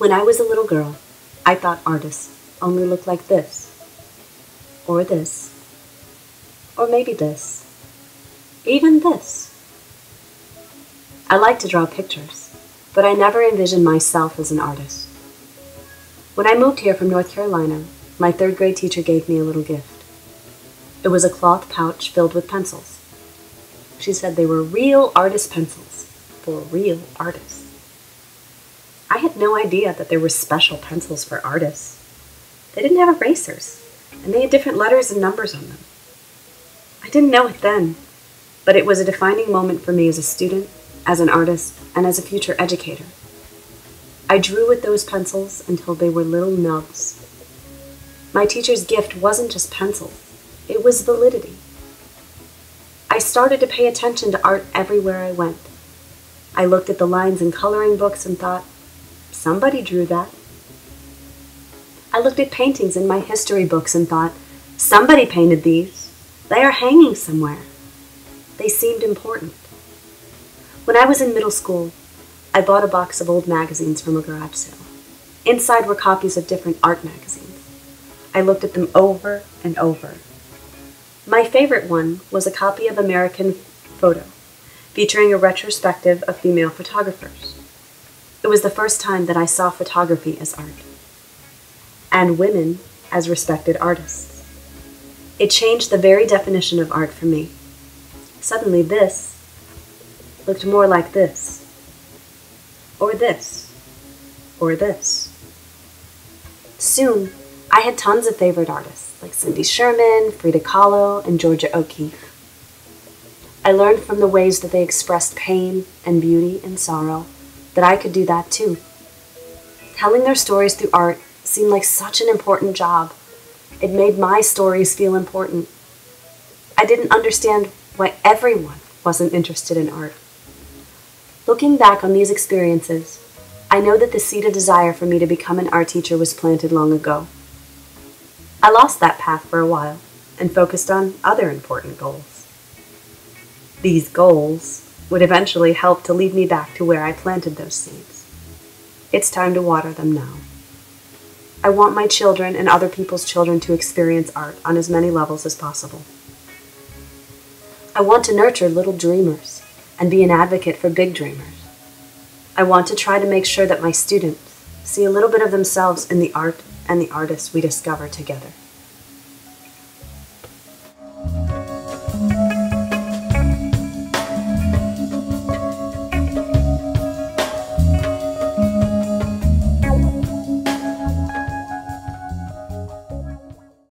When I was a little girl, I thought artists only looked like this, or this, or maybe this, even this. I like to draw pictures, but I never envisioned myself as an artist. When I moved here from North Carolina, my third grade teacher gave me a little gift. It was a cloth pouch filled with pencils. She said they were real artist pencils for real artists. I had no idea that there were special pencils for artists. They didn't have erasers, and they had different letters and numbers on them. I didn't know it then, but it was a defining moment for me as a student, as an artist, and as a future educator. I drew with those pencils until they were little nubs. My teacher's gift wasn't just pencils, it was validity. I started to pay attention to art everywhere I went. I looked at the lines in coloring books and thought, somebody drew that. I looked at paintings in my history books and thought, somebody painted these. They are hanging somewhere. They seemed important. When I was in middle school, I bought a box of old magazines from a garage sale. Inside were copies of different art magazines. I looked at them over and over. My favorite one was a copy of American Photo, featuring a retrospective of female photographers. It was the first time that I saw photography as art, and women as respected artists. It changed the very definition of art for me. Suddenly this looked more like this, or this, or this. Soon, I had tons of favorite artists, like Cindy Sherman, Frida Kahlo, and Georgia O'Keeffe. I learned from the ways that they expressed pain and beauty and sorrow that I could do that too. Telling their stories through art seemed like such an important job. It made my stories feel important. I didn't understand why everyone wasn't interested in art. Looking back on these experiences, I know that the seed of desire for me to become an art teacher was planted long ago. I lost that path for a while and focused on other important goals. These goals would eventually help to lead me back to where I planted those seeds. It's time to water them now. I want my children and other people's children to experience art on as many levels as possible. I want to nurture little dreamers and be an advocate for big dreamers. I want to try to make sure that my students see a little bit of themselves in the art and the artists we discover together.